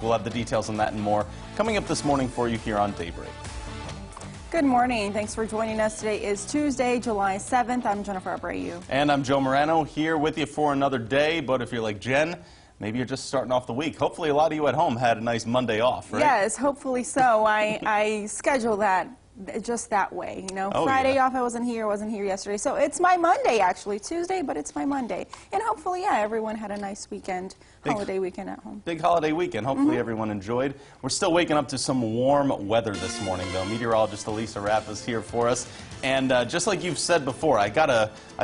We'll have the details on that and more coming up this morning for you here on Daybreak. Good morning. Thanks for joining us. Today is Tuesday, July 7th. I'm Jennifer Abreu. And I'm Joe Morano here with you for another day. But if you're like Jen, maybe you're just starting off the week. Hopefully a lot of you at home had a nice Monday off, right? Yes, hopefully so. I schedule that just that way, you know. Oh, Friday yeah. off, I wasn't here yesterday. So it's my Monday, actually. Tuesday, but it's my Monday. And hopefully, yeah, everyone had a nice weekend, holiday weekend at home. Big holiday weekend. Hopefully everyone enjoyed. We're still waking up to some warm weather this morning, though. Meteorologist Elisa Rapp is here for us. And just like you've said before, I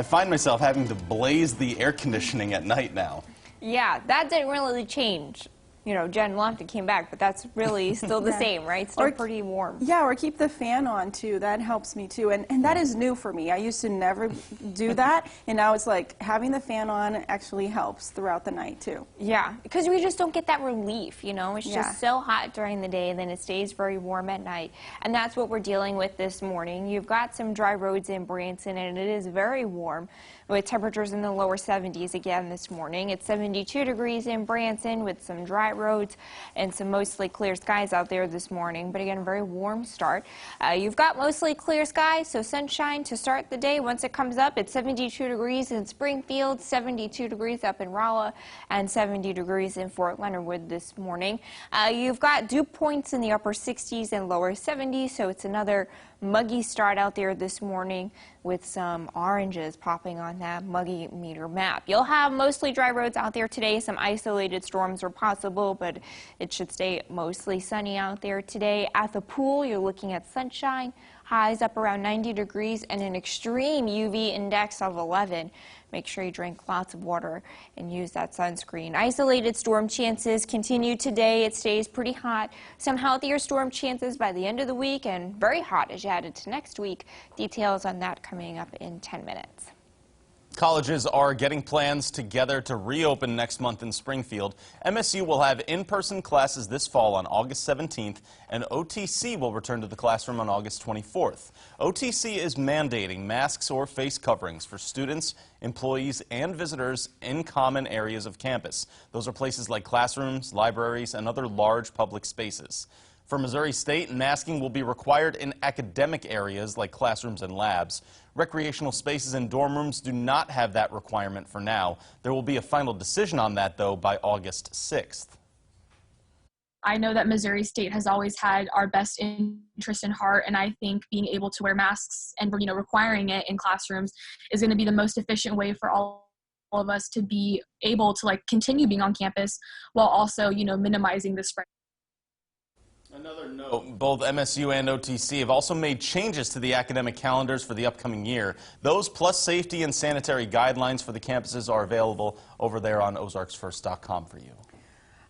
find myself having to blaze the air conditioning at night now. Yeah, that didn't really change. You know, Jen left and came back, but that's really still the same, right? Still pretty warm. Yeah, or keep the fan on, too. That helps me, too. And that is new for me. I used to never do that, and now it's like having the fan on actually helps throughout the night, too. Yeah, because we just don't get that relief, you know? It's just so hot during the day, and then it stays very warm at night. And that's what we're dealing with this morning. You've got some dry roads in Branson, and it is very warm, with temperatures in the lower 70s again this morning. It's 72 degrees in Branson with some dry roads and some mostly clear skies out there this morning, but again, a very warm start. You've got mostly clear skies, so sunshine to start the day. Once it comes up, it's 72 degrees in Springfield, 72 degrees up in Rolla, and 70 degrees in Fort Leonard Wood this morning. You've got dew points in the upper 60s and lower 70s, so it's another muggy start out there this morning with some oranges popping on that muggy meter map. You'll have mostly dry roads out there today. Some isolated storms are possible, but it should stay mostly sunny out there today. At the pool, you're looking at sunshine, highs up around 90 degrees, and an extreme UV index of 11. Make sure you drink lots of water and use that sunscreen. Isolated storm chances continue today. It stays pretty hot. Some healthier storm chances by the end of the week, and very hot as you head into next week. Details on that coming up in 10 minutes. Colleges are getting plans together to reopen next month in Springfield. MSU will have in-person classes this fall on August 17th, and OTC will return to the classroom on August 24th. OTC is mandating masks or face coverings for students, employees, and visitors in common areas of campus. Those are places like classrooms, libraries, and other large public spaces. For Missouri State, masking will be required in academic areas like classrooms and labs. Recreational spaces and dorm rooms do not have that requirement for now. There will be a final decision on that, though, by August 6th. I know that Missouri State has always had our best interest in heart, and I think being able to wear masks and, you know, requiring it in classrooms is going to be the most efficient way for all of us to be able to continue being on campus while also, you know, minimizing the spread. Another note, both MSU and OTC have also made changes to the academic calendars for the upcoming year. Those plus safety and sanitary guidelines for the campuses are available over there on ozarksfirst.com for you.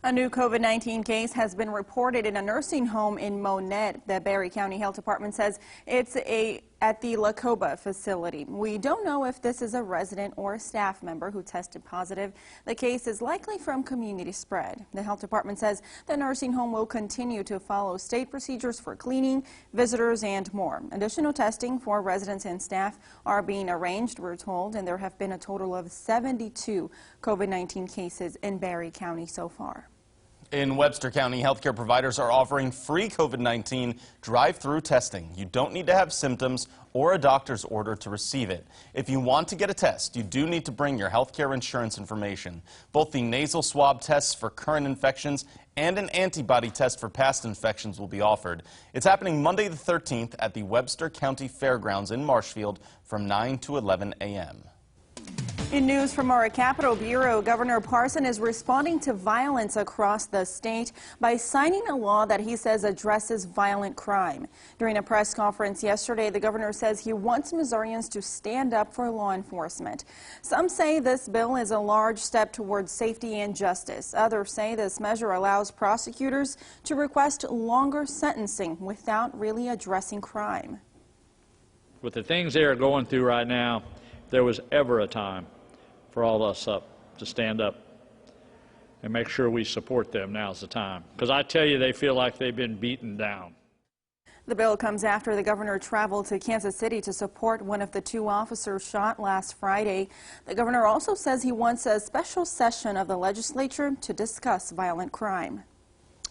A new COVID-19 case has been reported in a nursing home in Monette. The Barry County Health Department says it's at the La Coba facility. We don't know if this is a resident or a staff member who tested positive. The case is likely from community spread. The health department says the nursing home will continue to follow state procedures for cleaning, visitors, and more. Additional testing for residents and staff are being arranged, we're told, and there have been a total of 72 COVID-19 cases in Barry County so far. In Webster County, healthcare providers are offering free COVID-19 drive-through testing. You don't need to have symptoms or a doctor's order to receive it. If you want to get a test, you do need to bring your healthcare insurance information. Both the nasal swab tests for current infections and an antibody test for past infections will be offered. It's happening Monday the 13th at the Webster County Fairgrounds in Marshfield from 9 to 11 a.m. In news from our Capitol Bureau, Governor Parson is responding to violence across the state by signing a law that he says addresses violent crime. During a press conference yesterday, the governor says he wants Missourians to stand up for law enforcement. Some say this bill is a large step towards safety and justice. Others say this measure allows prosecutors to request longer sentencing without really addressing crime. With the things they are going through right now, if there was ever a time for all of us to stand up and make sure we support them, now's the time. Because I tell you, they feel like they've been beaten down. The bill comes after the governor traveled to Kansas City to support one of the two officers shot last Friday. The governor also says he wants a special session of the legislature to discuss violent crime.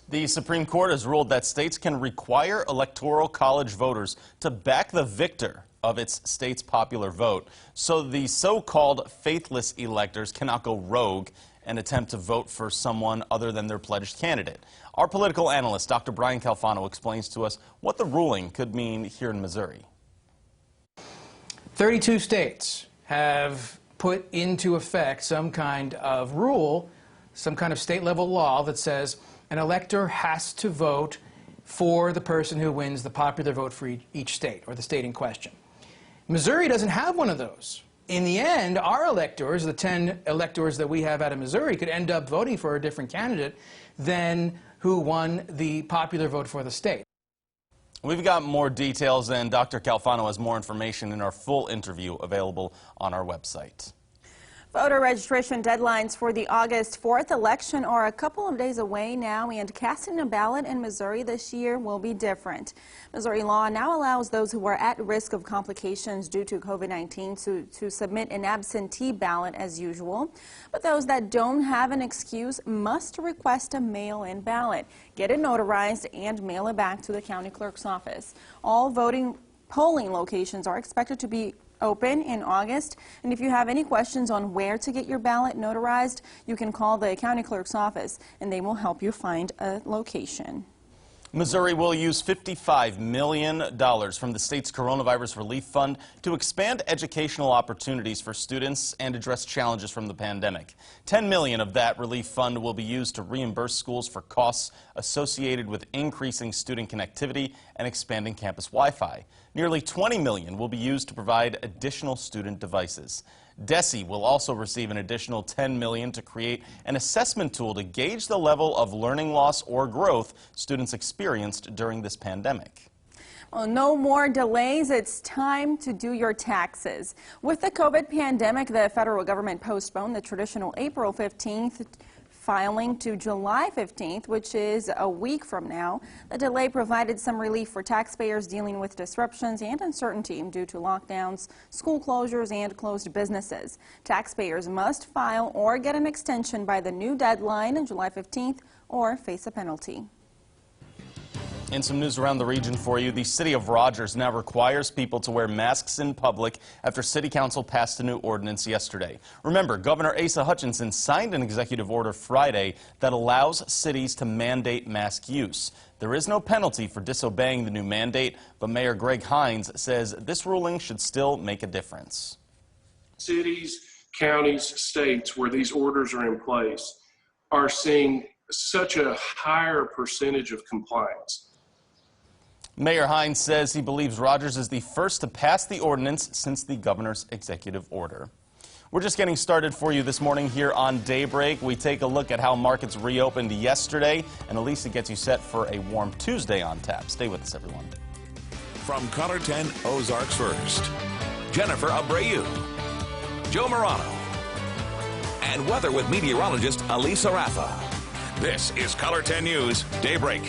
The Supreme Court has ruled that states can require electoral college voters to back the victor of its state's popular vote, so the so-called faithless electors cannot go rogue and attempt to vote for someone other than their pledged candidate. Our political analyst, Dr. Brian Calfano, explains to us what the ruling could mean here in Missouri. 32 states have put into effect some kind of rule, some kind of state-level law that says an elector has to vote for the person who wins the popular vote for each state, or the state in question. Missouri doesn't have one of those. In the end, our electors, the 10 electors that we have out of Missouri, could end up voting for a different candidate than who won the popular vote for the state. We've got more details, and Dr. Calfano has more information in our full interview available on our website. Voter registration deadlines for the August 4th election are a couple of days away now, and casting a ballot in Missouri this year will be different. Missouri law now allows those who are at risk of complications due to COVID-19 to submit an absentee ballot as usual. But those that don't have an excuse must request a mail-in ballot, get it notarized, and mail it back to the county clerk's office. All polling locations are expected to be open in August, and if you have any questions on where to get your ballot notarized, you can call the county clerk's office and they will help you find a location. Missouri will use $55 million from the state's coronavirus relief fund to expand educational opportunities for students and address challenges from the pandemic. $10 million of that relief fund will be used to reimburse schools for costs associated with increasing student connectivity and expanding campus Wi-Fi. Nearly $20 million will be used to provide additional student devices. DESE will also receive an additional $10 million to create an assessment tool to gauge the level of learning loss or growth students experienced during this pandemic. Well, no more delays. It's time to do your taxes. With the COVID pandemic, the federal government postponed the traditional April 15th filing to July 15th, which is a week from now. The delay provided some relief for taxpayers dealing with disruptions and uncertainty due to lockdowns, school closures, and closed businesses. Taxpayers must file or get an extension by the new deadline on July 15th or face a penalty. In some news around the region for you, the city of Rogers now requires people to wear masks in public after city council passed a new ordinance yesterday. Remember, Governor Asa Hutchinson signed an executive order Friday that allows cities to mandate mask use. There is no penalty for disobeying the new mandate, but Mayor Greg Hines says this ruling should still make a difference. Cities, counties, states where these orders are in place are seeing such a higher percentage of compliance. Mayor Hines says he believes Rogers is the first to pass the ordinance since the governor's executive order. We're just getting started for you this morning here on Daybreak. We take a look at how markets reopened yesterday, and Elisa gets you set for a warm Tuesday on tap. Stay with us, everyone. From Color 10 Ozarks First, Jennifer Abreu, Joe Morano, and weather with meteorologist Elisa Raffa. This is Color 10 News Daybreak.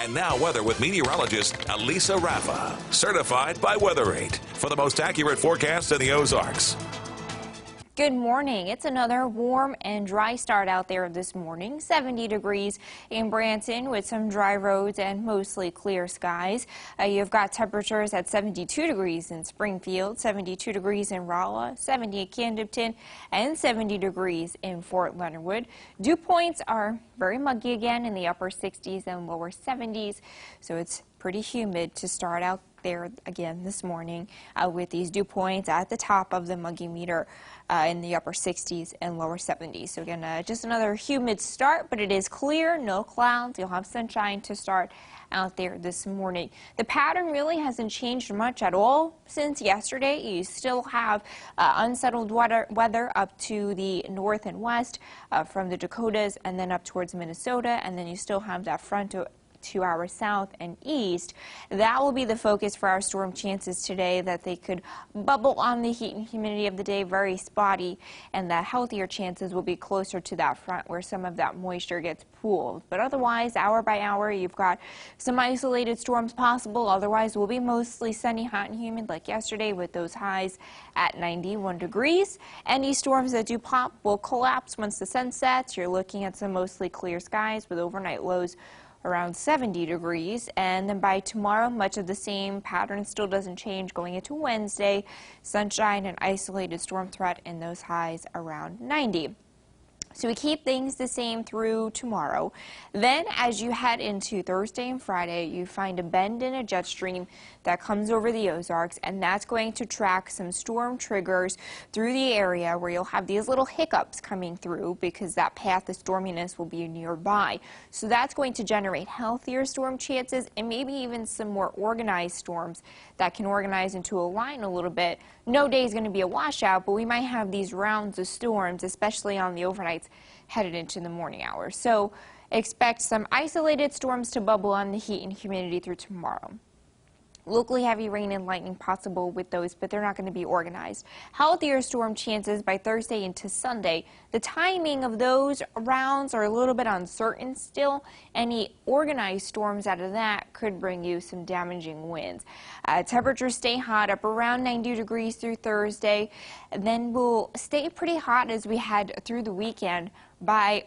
And now weather with meteorologist Elisa Raffa, certified by Weather8 for the most accurate forecast in the Ozarks. Good morning. It's another warm and dry start out there this morning. 70 degrees in Branson with some dry roads and mostly clear skies. You've got temperatures at 72 degrees in Springfield, 72 degrees in Rolla, 70 in Camden, and 70 degrees in Fort Leonard Wood. Dew points are very muggy again in the upper 60s and lower 70s, so it's pretty humid to start out there again this morning with these dew points at the top of the muggy meter in the upper 60s and lower 70s. So again, just another humid start, but it is clear, no clouds. You'll have sunshine to start out there this morning. The pattern really hasn't changed much at all since yesterday. You still have unsettled weather up to the north and west from the Dakotas and then up towards Minnesota, and then you still have that front to our south and east. That will be the focus for our storm chances today, that they could bubble on the heat and humidity of the day, very spotty, and the healthier chances will be closer to that front where some of that moisture gets pooled. But otherwise, hour by hour, you've got some isolated storms possible. Otherwise, we'll be mostly sunny, hot, and humid like yesterday with those highs at 91 degrees. Any storms that do pop will collapse once the sun sets. You're looking at some mostly clear skies with overnight lows around 70 degrees, and then by tomorrow much of the same pattern still doesn't change going into Wednesday. Sunshine and isolated storm threat in those highs around 90. So we keep things the same through tomorrow. Then as you head into Thursday and Friday, you find a bend in a jet stream that comes over the Ozarks, and that's going to track some storm triggers through the area where you'll have these little hiccups coming through because that path of storminess will be nearby. So that's going to generate healthier storm chances and maybe even some more organized storms that can organize into a line a little bit. No day is going to be a washout, but we might have these rounds of storms, especially on the overnights headed into the morning hours. So expect some isolated storms to bubble on the heat and humidity through tomorrow. Locally heavy rain and lightning possible with those, but they're not going to be organized. Healthier storm chances by Thursday into Sunday. The timing of those rounds are a little bit uncertain still. Any organized storms out of that could bring you some damaging winds. Temperatures stay hot up around 90 degrees through Thursday. And then we'll stay pretty hot as we head through the weekend. By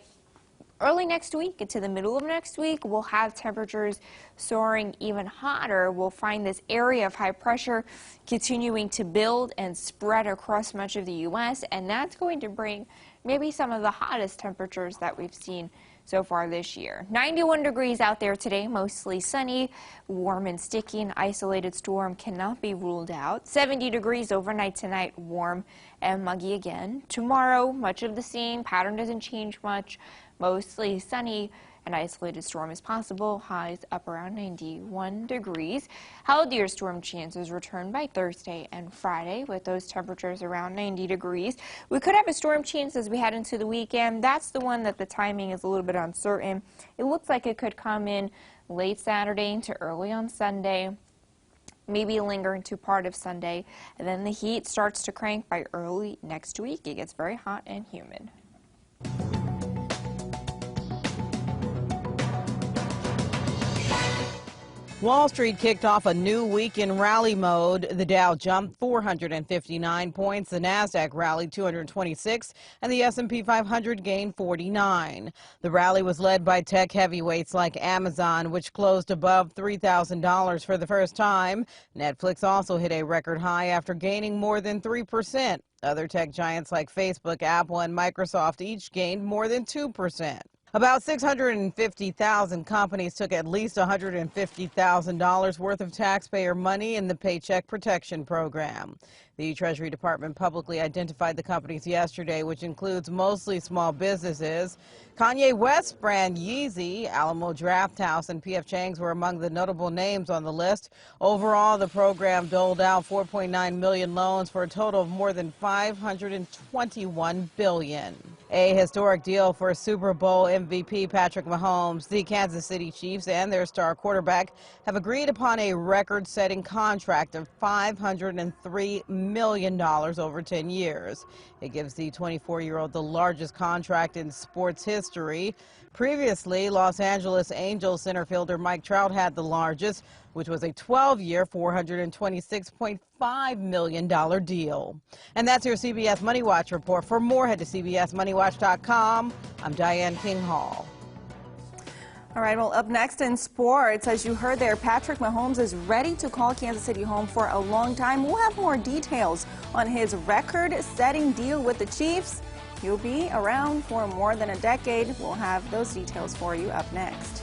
early next week into the middle of next week, we'll have temperatures soaring even hotter. We'll find this area of high pressure continuing to build and spread across much of the U.S., and that's going to bring maybe some of the hottest temperatures that we've seen so far this year. 91 degrees out there today, mostly sunny, warm and sticky. An isolated storm cannot be ruled out. 70 degrees overnight tonight, warm and muggy again. Tomorrow, much of the same. Pattern doesn't change much. Mostly sunny. An isolated storm is possible. Highs up around 91 degrees. Healthier storm chances return by Thursday and Friday with those temperatures around 90 degrees. We could have a storm chance as we head into the weekend. That's the one that the timing is a little bit uncertain. It looks like it could come in late Saturday into early on Sunday, maybe linger into part of Sunday, and then the heat starts to crank by early next week. It gets very hot and humid. Wall Street kicked off a new week in rally mode. The Dow jumped 459 points, the Nasdaq rallied 226, and the S&P 500 gained 49. The rally was led by tech heavyweights like Amazon, which closed above $3,000 for the first time. Netflix also hit a record high after gaining more than 3%. Other tech giants like Facebook, Apple, and Microsoft each gained more than 2%. About 650,000 companies took at least $150,000 worth of taxpayer money in the Paycheck Protection Program. The Treasury Department publicly identified the companies yesterday, which includes mostly small businesses. Kanye West's brand Yeezy, Alamo Drafthouse, and P.F. Chang's were among the notable names on the list. Overall, the program doled out 4.9 million loans for a total of more than $521 billion. A historic deal for Super Bowl MVP Patrick Mahomes. The Kansas City Chiefs and their star quarterback have agreed upon a record-setting contract of $503 million over 10 years. It gives the 24-year-old the largest contract in sports history. Previously, Los Angeles Angels center fielder Mike Trout had the largest, which was a 12-year, $426.5 million deal. And that's your CBS Money Watch report. For more, head to cbsmoneywatch.com. I'm Diane King Hall. All right, well, up next in sports, as you heard there, Patrick Mahomes is ready to call Kansas City home for a long time. We'll have more details on his record-setting deal with the Chiefs. He'll be around for more than a decade. We'll have those details for you up next.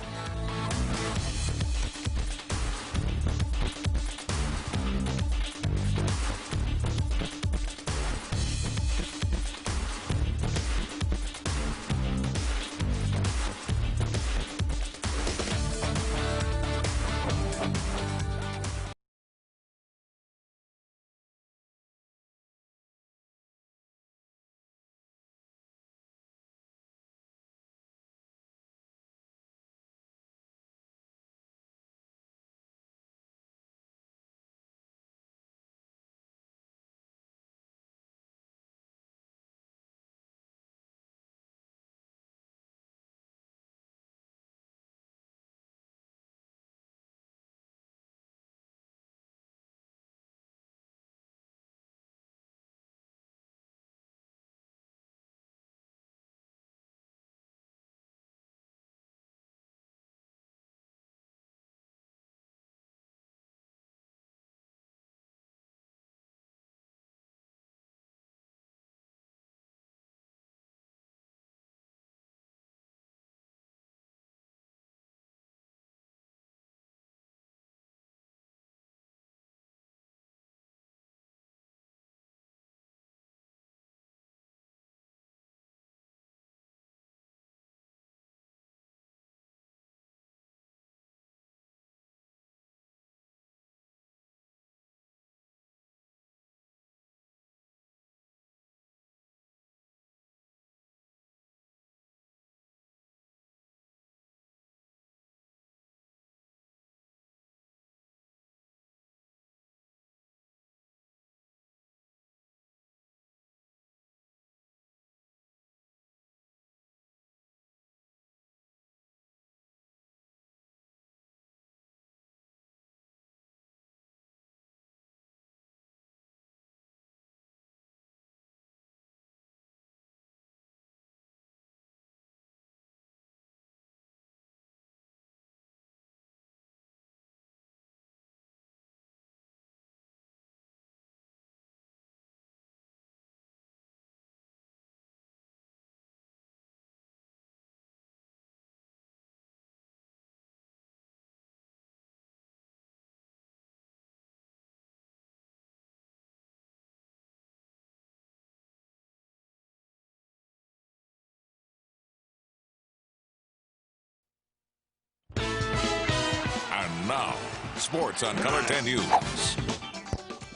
And now, sports on Color 10 News.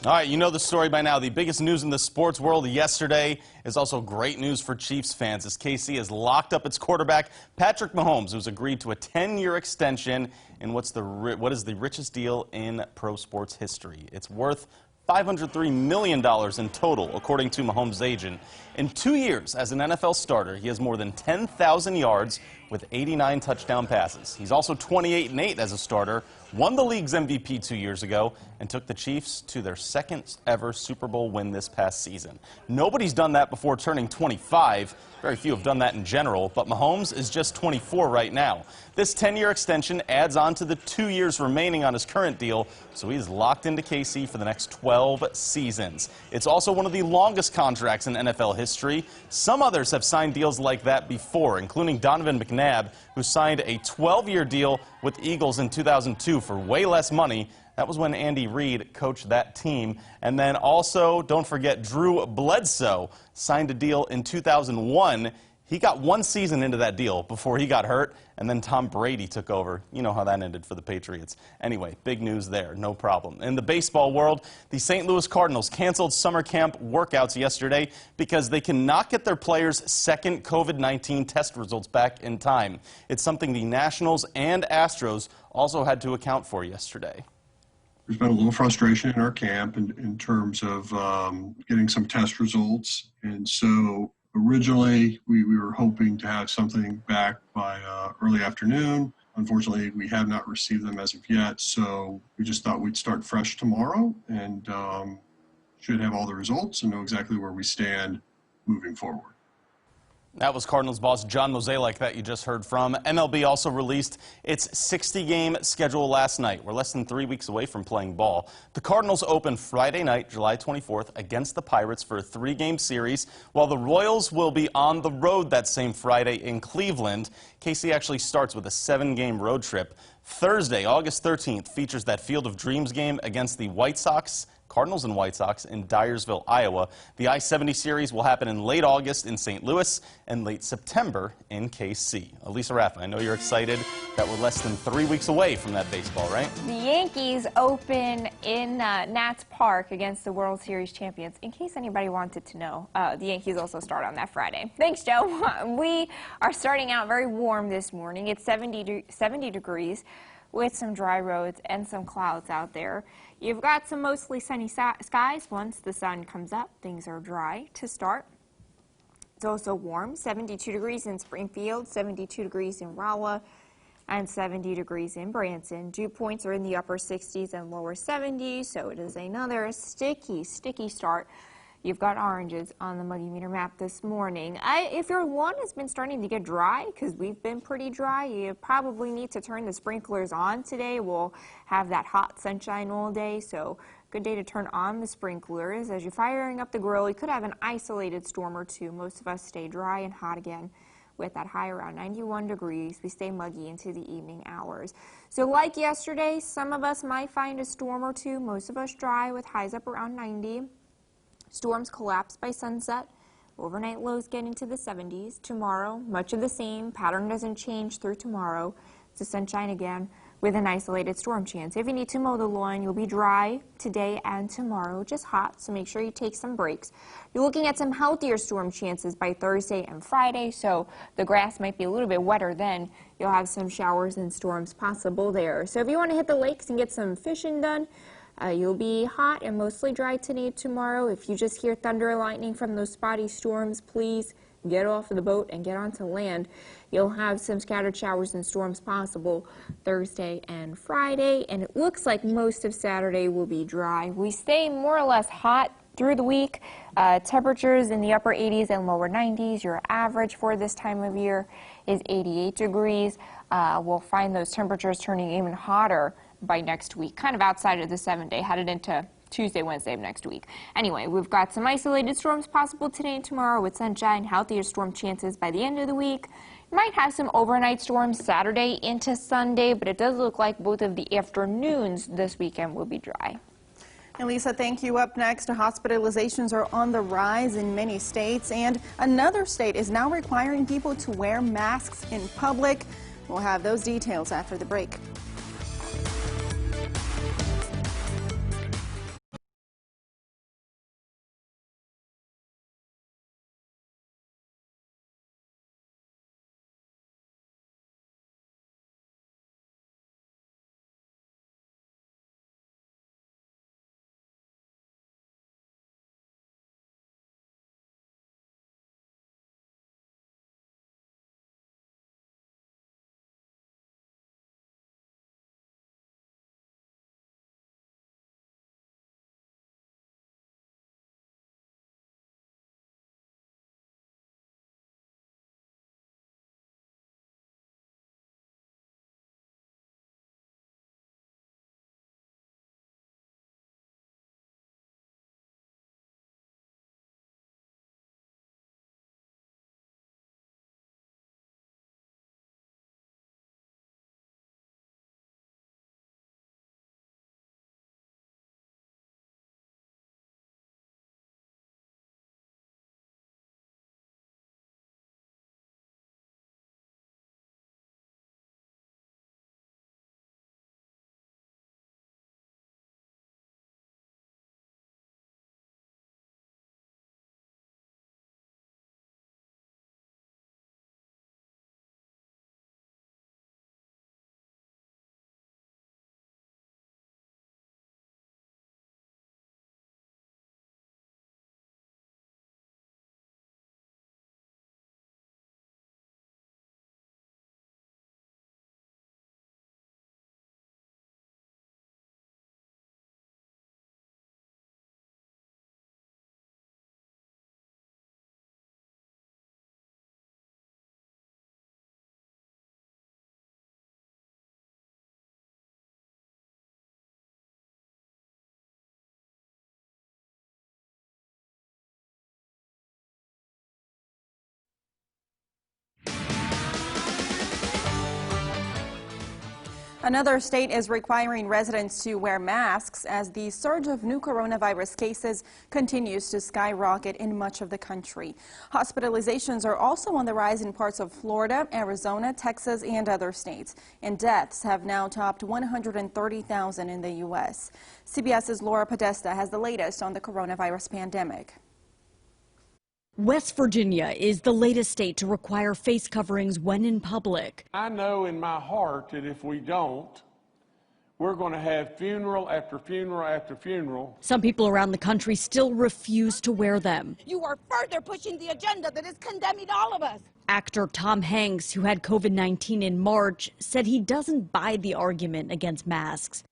All right, you know the story by now. The biggest news in the sports world yesterday is also great news for Chiefs fans as KC has locked up its quarterback, Patrick Mahomes, who's agreed to a 10-year extension in what is the richest deal in pro sports history. It's worth $503 million in total, according to Mahomes' agent. In 2 years as an NFL starter, he has more than 10,000 yards with 89 touchdown passes. He's also 28-8 as a starter, won the league's MVP 2 years ago, and took the Chiefs to their second ever Super Bowl win this past season. Nobody's done that before turning 25. Very few have done that in general, but Mahomes is just 24 right now. This 10-year extension adds on to the 2 years remaining on his current deal, so he's locked into KC for the next 12 seasons. It's also one of the longest contracts in NFL history. Some others have signed deals like that before, including Donovan McNabb, who signed a 12-year deal with Eagles in 2002 for way less money. That was when Andy Reid coached that team. And then also, don't forget, Drew Bledsoe signed a deal in 2001. He got one season into that deal before he got hurt, and then Tom Brady took over. You know how that ended for the Patriots. Anyway, big news there, no problem. In the baseball world, the St. Louis Cardinals canceled summer camp workouts yesterday because they cannot get their players' second COVID-19 test results back in time. It's something the Nationals and Astros also had to account for yesterday. There's been a little frustration in our camp in terms of getting some test results. And so Originally, we were hoping to have something back by early afternoon. Unfortunately, we have not received them as of yet, so we just thought we'd start fresh tomorrow and should have all the results and know exactly where we stand moving forward. That was Cardinals boss John Mozeliak that you just heard from. MLB also released its 60-game schedule last night. We're less than 3 weeks away from playing ball. The Cardinals open Friday night, July 24th, against the Pirates for a 3-game series, while the Royals will be on the road that same Friday in Cleveland. KC actually starts with a 7-game road trip. Thursday, August 13th, features that Field of Dreams game against the White Sox. Cardinals and White Sox in Dyersville, Iowa. The I-70 series will happen in late August in St. Louis and late September in KC. Elisa Raffa, I know you're excited that we're less than 3 weeks away from that baseball, right? The Yankees open in Nats Park against the World Series champions. In case anybody wanted to know, the Yankees also start on that Friday. Thanks, Joe. We are starting out very warm this morning. It's 70 degrees. With some dry roads and some clouds out there. You've got some mostly sunny skies. Once the sun comes up, things are dry to start. It's also warm, 72 degrees in Springfield, 72 degrees in Rolla, and 70 degrees in Branson. Dew points are in the upper 60s and lower 70s, so it is another sticky start. You've got oranges on the Muggy Meter map this morning. If your lawn has been starting to get dry, because we've been pretty dry, you probably need to turn the sprinklers on today. We'll have that hot sunshine all day, so good day to turn on the sprinklers. As you're firing up the grill, you could have an isolated storm or two. Most of us stay dry and hot again. With that high around 91 degrees, we stay muggy into the evening hours. So like yesterday, some of us might find a storm or two. Most of us dry with highs up around 90. Storms collapse by sunset. Overnight lows get into the 70s. Tomorrow, much of the same. Pattern doesn't change through tomorrow. It's the sunshine again with an isolated storm chance. If you need to mow the lawn, you'll be dry today and tomorrow, just hot, so make sure you take some breaks. You're looking at some healthier storm chances by Thursday and Friday, so the grass might be a little bit wetter then. You'll have some showers and storms possible there. So if you want to hit the lakes and get some fishing done, you'll be hot and mostly dry today and tomorrow. If you just hear thunder and lightning from those spotty storms, please get off the boat and get onto land. You'll have some scattered showers and storms possible Thursday and Friday, and it looks like most of Saturday will be dry. We stay more or less hot through the week. Temperatures in the upper 80s and lower 90s. Your average for this time of year is 88 degrees. We'll find those temperatures turning even hotter by next week, kind of outside of the 7-day, headed into Tuesday, Wednesday of next week. Anyway, we've got some isolated storms possible today and tomorrow with sunshine, healthier storm chances by the end of the week. You might have some overnight storms Saturday into Sunday, but it does look like both of the afternoons this weekend will be dry. And Lisa, thank you. Up next, hospitalizations are on the rise in many states, and another state is now requiring people to wear masks in public. We'll have those details after the break. Another state is requiring residents to wear masks as the surge of new coronavirus cases continues to skyrocket in much of the country. Hospitalizations are also on the rise in parts of Florida, Arizona, Texas, and other states. And deaths have now topped 130,000 in the U.S. CBS's Laura Podesta has the latest on the coronavirus pandemic. West Virginia is the latest state to require face coverings when in public. I know in my heart that if we don't, we're going to have funeral after funeral after funeral. Some people around the country still refuse to wear them. You are further pushing the agenda that is condemning all of us. Actor Tom Hanks, who had COVID-19 in March, said he doesn't buy the argument against masks.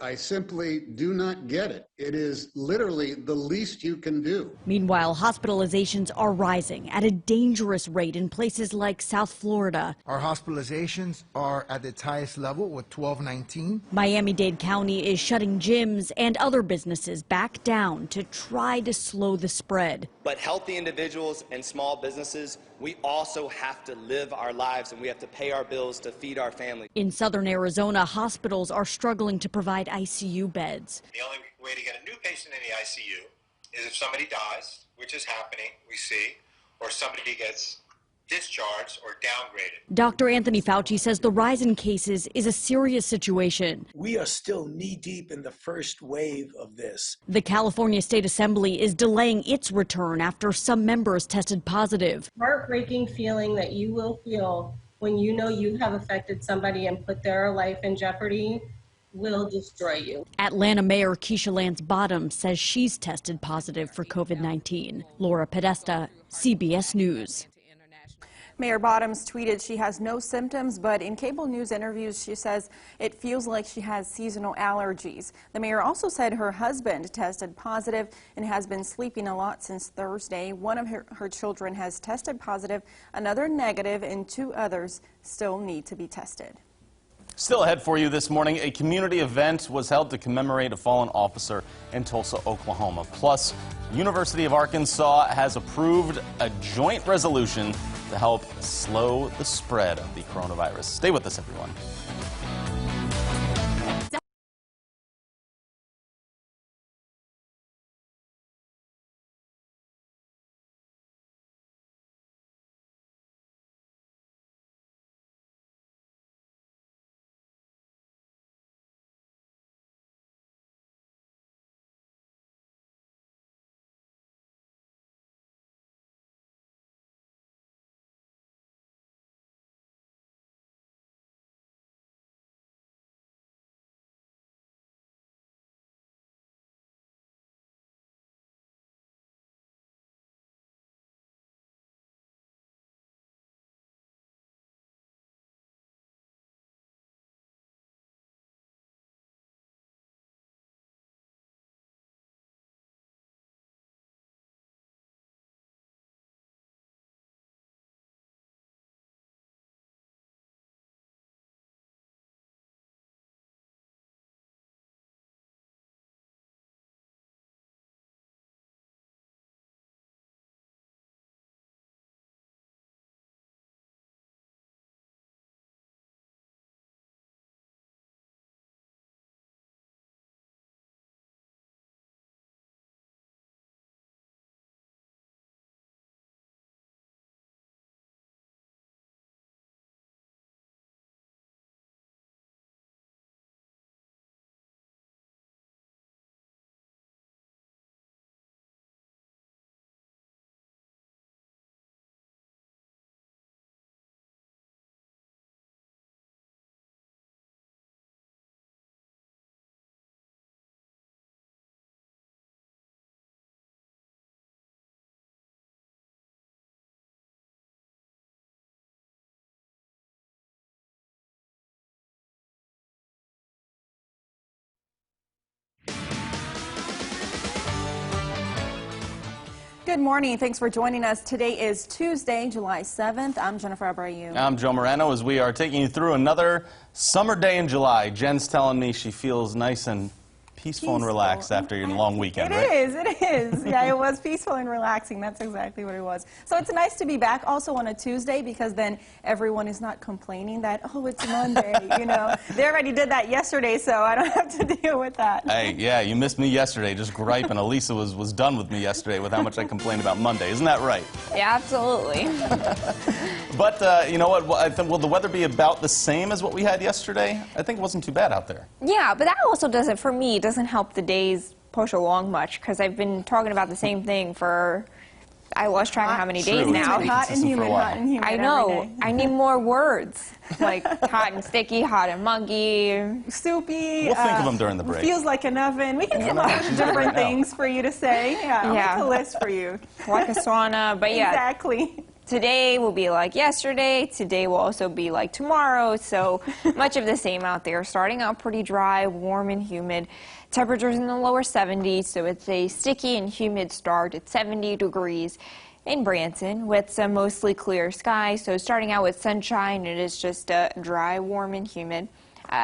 I simply do not get it. It is literally the least you can do. Meanwhile, hospitalizations are rising at a dangerous rate in places like South Florida. Our hospitalizations are at its highest level with 1219. Miami-Dade County is shutting gyms and other businesses back down to try to slow the spread. But healthy individuals and small businesses, we also have to live our lives and we have to pay our bills to feed our family. In southern Arizona, hospitals are struggling to provide ICU beds. The only way to get a new patient in the ICU is if somebody dies, which is happening, we see, or somebody gets discharged or downgraded. Dr. Anthony Fauci says the rise in cases is a serious situation. We are still knee-deep in the first wave of this. The California State Assembly is delaying its return after some members tested positive. Heartbreaking feeling that you will feel when you know you have affected somebody and put their life in jeopardy will destroy you. Atlanta Mayor Keisha Lance Bottom says she's tested positive for COVID-19. Laura Podesta, CBS News. Mayor Bottoms tweeted she has no symptoms, but in cable news interviews she says it feels like she has seasonal allergies. The mayor also said her husband tested positive and has been sleeping a lot since Thursday. One of her children has tested positive, another negative, and 2 others still need to be tested. Still ahead for you this morning, a community event was held to commemorate a fallen officer in Tulsa, Oklahoma. Plus, University of Arkansas has approved a joint resolution to help slow the spread of the coronavirus. Stay with us, everyone. Good morning. Thanks for joining us. Today is Tuesday, July 7th. I'm Jennifer Abreu. I'm Joe Morano as we are taking you through another summer day in July. Jen's telling me she feels nice and peaceful and relaxed after your long weekend, It right? It is. Yeah, it was peaceful and relaxing. That's exactly what it was. So it's nice to be back also on a Tuesday, because then everyone is not complaining that, oh, it's Monday, you know. They already did that yesterday, so I don't have to deal with that. Hey, yeah, you missed me yesterday, just griping. Elisa was done with me yesterday with how much I complained about Monday. Isn't that right? Yeah, absolutely. But you know what? Will the weather be about the same as what we had yesterday? I think it wasn't too bad out there. Yeah, but that also doesn't, for me, it doesn't help the days push along much, because I've been talking about the same thing for, I lost track of how many days now. Hot and humid, hot and humid. I know. I need more words, like hot and sticky, hot and muggy. Soupy. We'll think of them during the break. Feels like an oven. We can come up with different things for you to say. Yeah, I'll make a list for you. Like a sauna, but yeah. Exactly. Today will be like yesterday. Today will also be like tomorrow. So much of the same out there. Starting out pretty dry, warm and humid. Temperatures in the lower 70s, so it's a sticky and humid start at 70 degrees in Branson with some mostly clear skies. So starting out with sunshine, it is just dry, warm and humid.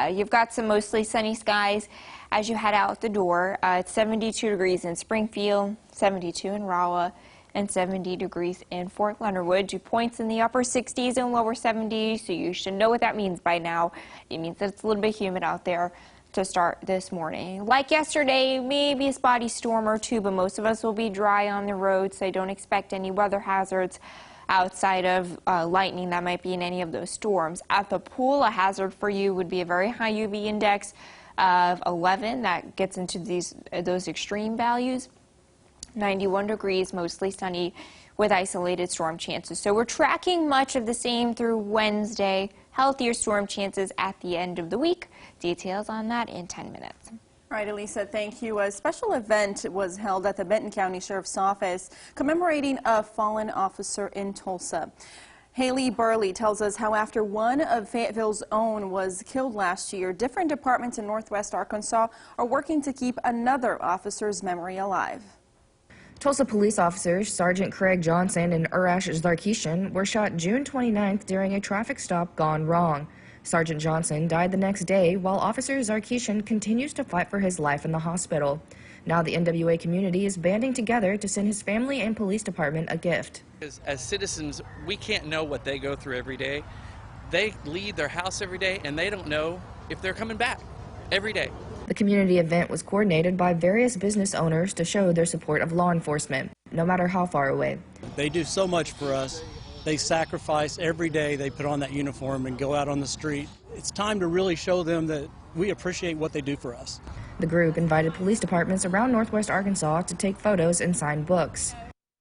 You've got some mostly sunny skies as you head out the door. It's 72 degrees in Springfield, 72 in Rolla, and 70 degrees in Fort Leonard Wood. 2 points in the upper 60s and lower 70s, so you should know what that means by now. It means that it's a little bit humid out there to start this morning. Like yesterday, maybe a spotty storm or two, but most of us will be dry on the road, so I don't expect any weather hazards outside of lightning that might be in any of those storms. At the pool, a hazard for you would be a very high UV index of 11. That gets into those extreme values. 91 degrees, mostly sunny with isolated storm chances. So we're tracking much of the same through Wednesday. Healthier storm chances at the end of the week. Details on that in 10 minutes. All right, Elisa, thank you. A special event was held at the Benton County Sheriff's Office commemorating a fallen officer in Tulsa. Haley Burley tells us how after one of Fayetteville's own was killed last year, different departments in Northwest Arkansas are working to keep another officer's memory alive. Tulsa police officers Sergeant Craig Johnson and Urash Zarkishan were shot June 29th during a traffic stop gone wrong. Sergeant Johnson died the next day, while Officer Zarkishan continues to fight for his life in the hospital. Now the NWA community is banding together to send his family and police department a gift. As citizens, we can't know what they go through every day. They leave their house every day, and they don't know if they're coming back every day. The community event was coordinated by various business owners to show their support of law enforcement, no matter how far away. They do so much for us. They sacrifice every day. They put on that uniform and go out on the street. It's time to really show them that we appreciate what they do for us. The group invited police departments around Northwest Arkansas to take photos and sign books.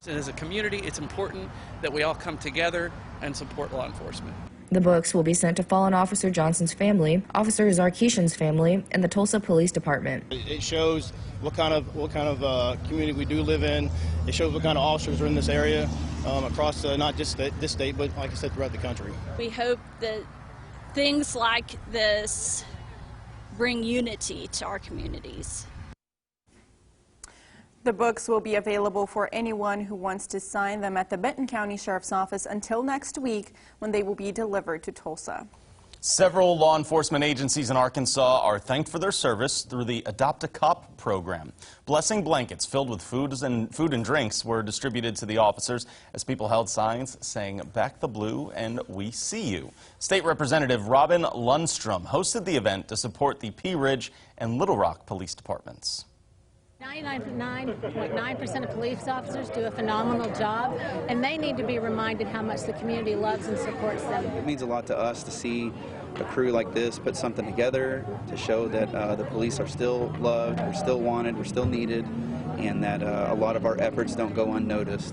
And as a community, it's important that we all come together and support law enforcement. The books will be sent to fallen Officer Johnson's family, Officer Zarkishan's family, and the Tulsa Police Department. It shows what kind of community we do live in. It shows what kind of officers are in this area across not just this state, but like I said, throughout the country. We hope that things like this bring unity to our communities. The books will be available for anyone who wants to sign them at the Benton County Sheriff's Office until next week, when they will be delivered to Tulsa. Several law enforcement agencies in Arkansas are thanked for their service through the Adopt a Cop program. Blessing blankets filled with food and drinks were distributed to the officers as people held signs saying "Back the Blue" and "We See You." State Representative Robin Lundstrom hosted the event to support the Pea Ridge and Little Rock police departments. 99.9% of police officers do a phenomenal job, and they need to be reminded how much the community loves and supports them. It means a lot to us to see a crew like this put something together to show that the police are still loved, we're still wanted, we're still needed, and that a lot of our efforts don't go unnoticed.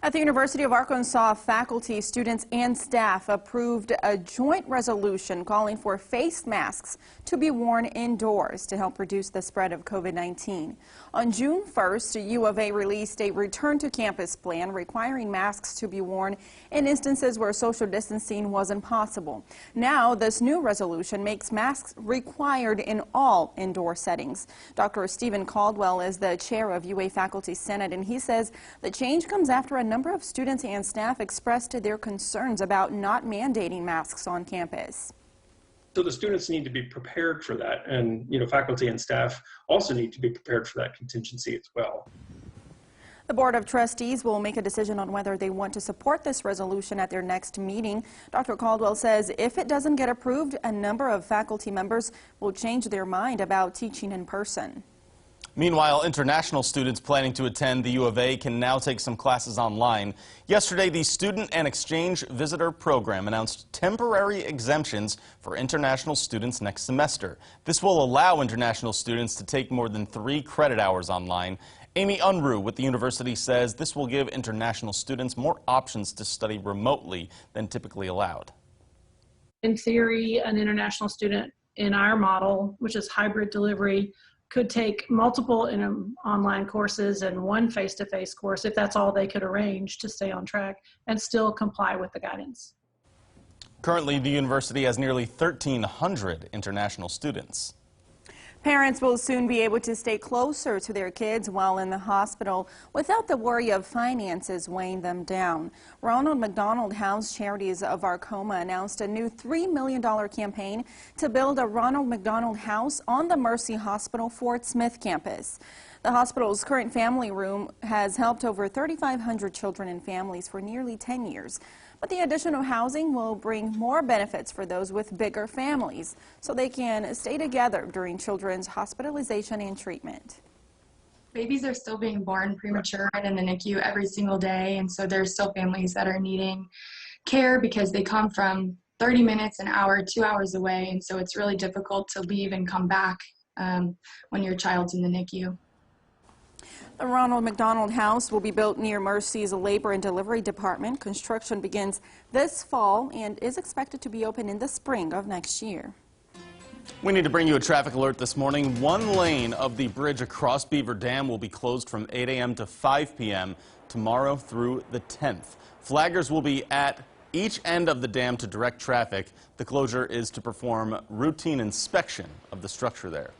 At the University of Arkansas, faculty, students, and staff approved a joint resolution calling for face masks to be worn indoors to help reduce the spread of COVID-19. On June 1st, U of A released a return to campus plan requiring masks to be worn in instances where social distancing wasn't possible. Now, this new resolution makes masks required in all indoor settings. Dr. Stephen Caldwell is the chair of UA Faculty Senate, and he says the change comes after a number of students and staff expressed their concerns about not mandating masks on campus. So the students need to be prepared for that, and faculty and staff also need to be prepared for that contingency as well. The Board of Trustees will make a decision on whether they want to support this resolution at their next meeting. Dr. Caldwell says if it doesn't get approved, a number of faculty members will change their mind about teaching in person. Meanwhile, international students planning to attend the U of A can now take some classes online. Yesterday, the Student and Exchange Visitor Program announced temporary exemptions for international students next semester. This will allow international students to take more than 3 credit hours online. Amy Unruh with the university says this will give international students more options to study remotely than typically allowed. In theory, an international student in our model, which is hybrid delivery, could take multiple online courses and one face-to-face course if that's all they could arrange to stay on track and still comply with the guidance. Currently, the university has nearly 1,300 international students. Parents will soon be able to stay closer to their kids while in the hospital without the worry of finances weighing them down. Ronald McDonald House Charities of Arcoma announced a new $3 million campaign to build a Ronald McDonald House on the Mercy Hospital Fort Smith campus. The hospital's current family room has helped over 3,500 children and families for nearly 10 years. But the additional housing will bring more benefits for those with bigger families, so they can stay together during children's hospitalization and treatment. Babies are still being born premature and in the NICU every single day, and so there's still families that are needing care because they come from 30 minutes, an hour, 2 hours away, and so it's really difficult to leave and come back when your child's in the NICU. The Ronald McDonald House will be built near Mercy's Labor and Delivery Department. Construction begins this fall and is expected to be open in the spring of next year. We need to bring you a traffic alert this morning. One lane of the bridge across Beaver Dam will be closed from 8 a.m. to 5 p.m. tomorrow through the 10th. Flaggers will be at each end of the dam to direct traffic. The closure is to perform routine inspection of the structure there.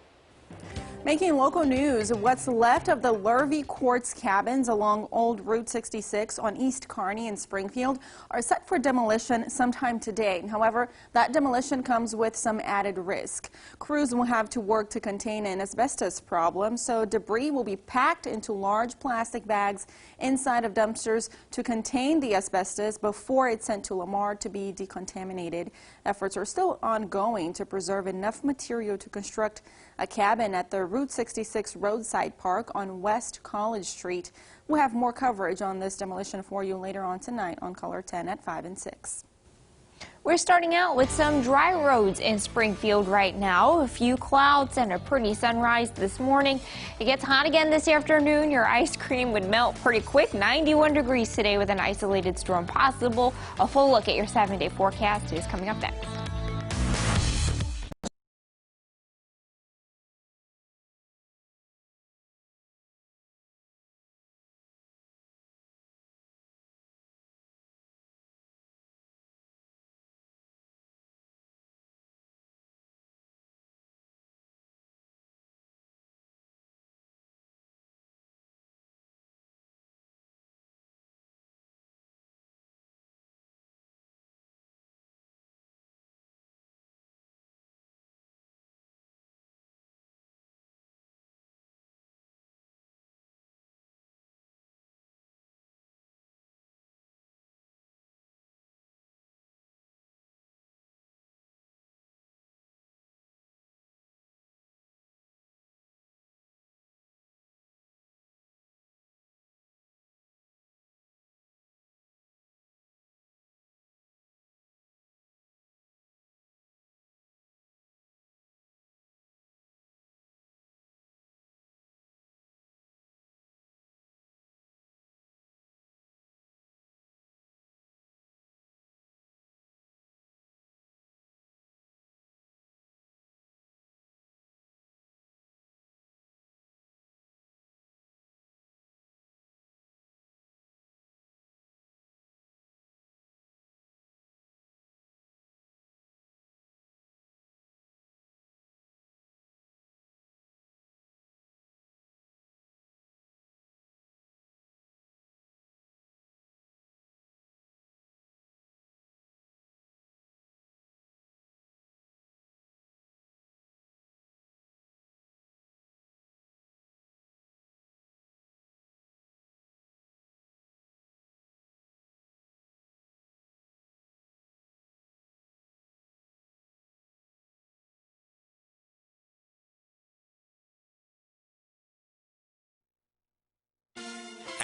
Making local news, what's left of the Lurvy Quartz cabins along Old Route 66 on East Kearney and Springfield are set for demolition sometime today. However, that demolition comes with some added risk. Crews will have to work to contain an asbestos problem, so debris will be packed into large plastic bags inside of dumpsters to contain the asbestos before it's sent to Lamar to be decontaminated. Efforts are still ongoing to preserve enough material to construct a cabin at the Route 66 roadside park on West College Street. We'll have more coverage on this demolition for you later on tonight on Color 10 at 5 and 6. We're starting out with some dry roads in Springfield right now. A few clouds and a pretty sunrise this morning. It gets hot again this afternoon. Your ice cream would melt pretty quick. 91 degrees today with an isolated storm possible. A full look at your 7-day forecast is coming up next.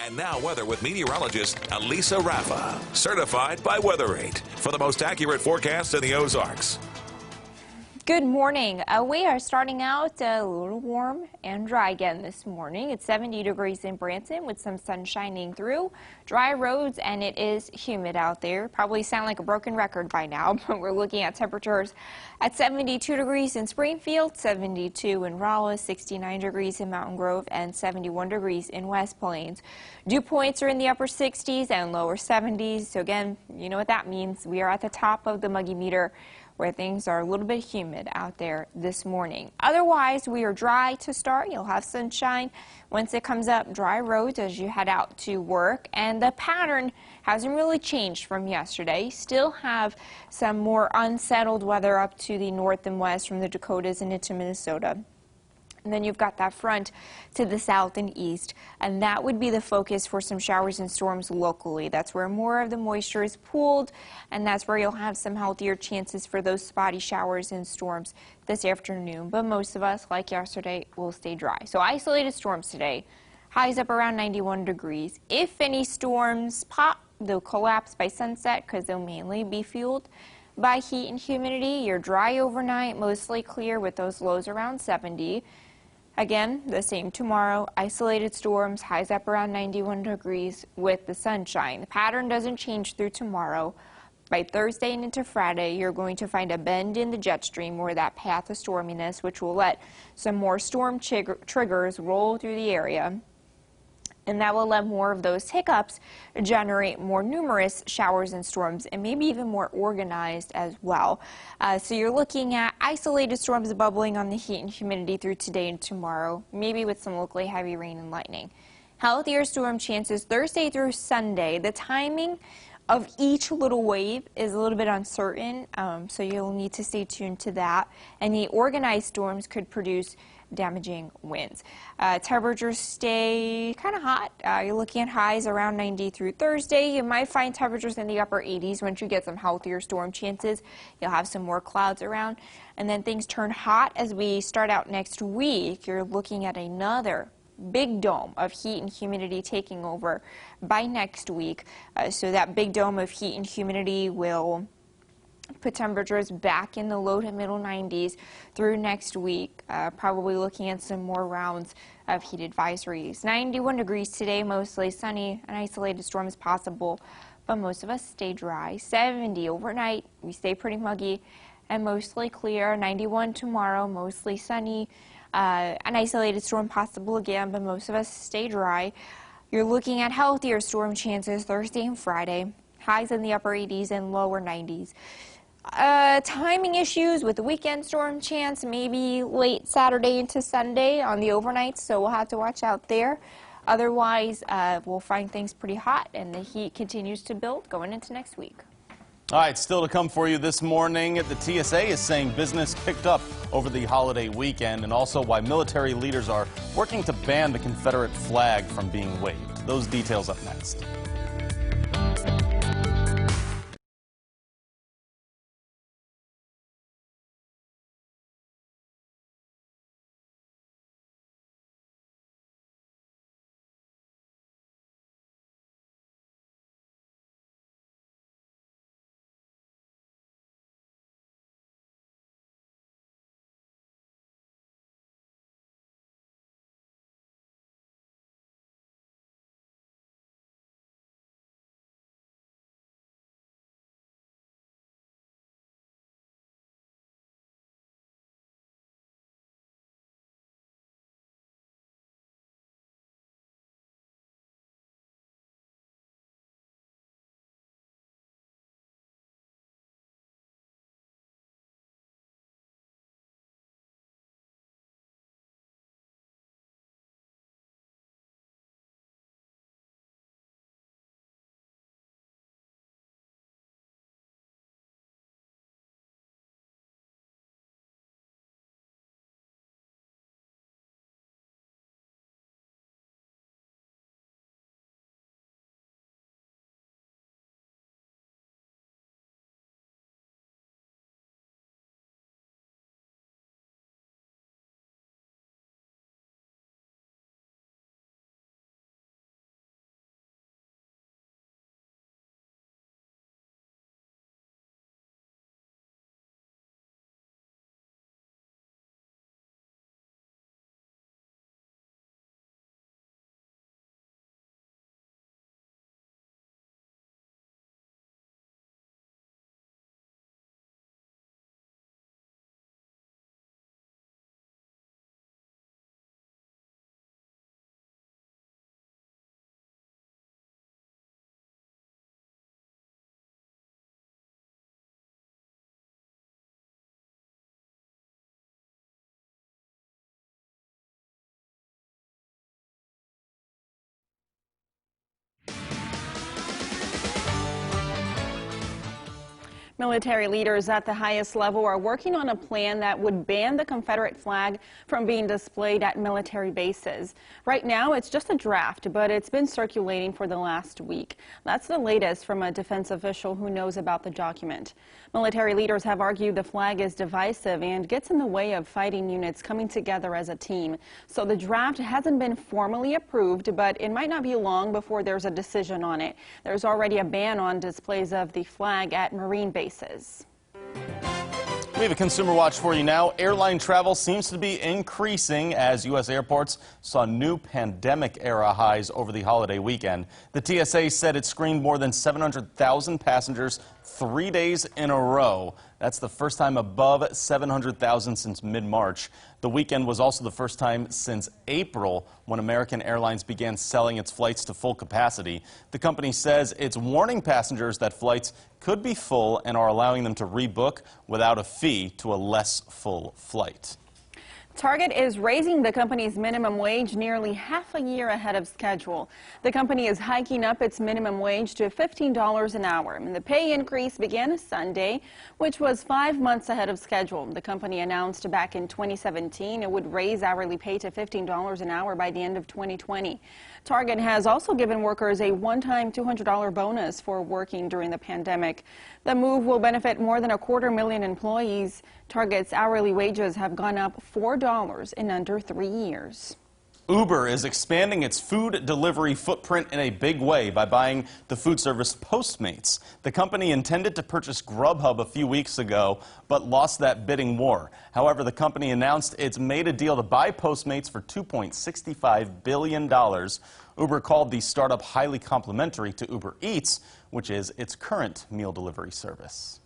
And now weather with meteorologist Elisa Raffa, certified by Weather8 for the most accurate forecast in the Ozarks. Good morning. We are starting out a little warm and dry again this morning. It's 70 degrees in Branson with some sun shining through. Dry roads, and it is humid out there. Probably sound like a broken record by now, but we're looking at temperatures at 72 degrees in Springfield, 72 in Rolla, 69 degrees in Mountain Grove, and 71 degrees in West Plains. Dew points are in the upper 60s and lower 70s. So again, you know what that means. We are at the top of the muggy meter, where things are a little bit humid out there this morning. Otherwise, we are dry to start. You'll have sunshine once it comes up, dry roads as you head out to work. And the pattern hasn't really changed from yesterday. Still have some more unsettled weather up to the north and west from the Dakotas and into Minnesota. And then you've got that front to the south and east, and that would be the focus for some showers and storms locally. That's where more of the moisture is pooled, and that's where you'll have some healthier chances for those spotty showers and storms this afternoon. But most of us, like yesterday, will stay dry. So isolated storms today, highs up around 91 degrees. If any storms pop, they'll collapse by sunset because they'll mainly be fueled by heat and humidity. You're dry overnight, mostly clear with those lows around 70. Again, the same tomorrow. Isolated storms, highs up around 91 degrees with the sunshine. The pattern doesn't change through tomorrow. By Thursday and into Friday, you're going to find a bend in the jet stream or that path of storminess, which will let some more storm triggers roll through the area. And that will let more of those hiccups generate more numerous showers and storms, and maybe even more organized as well. So you're looking at isolated storms bubbling on the heat and humidity through today and tomorrow, maybe with some locally heavy rain and lightning. Healthier storm chances Thursday through Sunday. The timing of each little wave is a little bit uncertain, so you'll need to stay tuned to that. And the organized storms could produce damaging winds. Temperatures stay kind of hot. You're looking at highs around 90 through Thursday. You might find temperatures in the upper 80s once you get some healthier storm chances. You'll have some more clouds around. And then things turn hot as we start out next week. You're looking at another big dome of heat and humidity taking over by next week. So that big dome of heat and humidity will put temperatures back in the low to middle 90s through next week, probably looking at some more rounds of heat advisories. 91 degrees today, mostly sunny. An isolated storm is possible, but most of us stay dry. 70 overnight, we stay pretty muggy and mostly clear. 91 tomorrow, mostly sunny. An isolated storm possible again, but most of us stay dry. You're looking at healthier storm chances Thursday and Friday. Highs in the upper 80s and lower 90s. Timing issues with the weekend storm chance, maybe late Saturday into Sunday on the overnights, so we'll have to watch out there. Otherwise, we'll find things pretty hot, and the heat continues to build going into next week. All right, still to come for you this morning. The TSA is saying business picked up over the holiday weekend, and also why military leaders are working to ban the Confederate flag from being waved. Those details up next. Military leaders at the highest level are working on a plan that would ban the Confederate flag from being displayed at military bases. Right now, it's just a draft, but it's been circulating for the last week. That's the latest from a defense official who knows about the document. Military leaders have argued the flag is divisive and gets in the way of fighting units coming together as a team. So the draft hasn't been formally approved, but it might not be long before there's a decision on it. There's already a ban on displays of the flag at Marine bases. We have a consumer watch for you now. Airline travel seems to be increasing as U.S. airports saw new pandemic-era highs over the holiday weekend. The TSA said it screened more than 700,000 passengers 3 days in a row. That's the first time above 700,000 since mid-March. The weekend was also the first time since April when American Airlines began selling its flights to full capacity. The company says it's warning passengers that flights could be full and are allowing them to rebook without a fee to a less full flight. Target is raising the company's minimum wage nearly half a year ahead of schedule. The company is hiking up its minimum wage to $15 an hour. And the pay increase began Sunday, which was 5 months ahead of schedule. The company announced back in 2017 it would raise hourly pay to $15 an hour by the end of 2020. Target has also given workers a one-time $200 bonus for working during the pandemic. The move will benefit more than 250,000 employees. Target's hourly wages have gone up $4 in under 3 years. Uber is expanding its food delivery footprint in a big way by buying the food service Postmates. The company intended to purchase Grubhub a few weeks ago, but lost that bidding war. However, the company announced it's made a deal to buy Postmates for $2.65 billion. Uber called the startup highly complementary to Uber Eats, which is its current meal delivery service.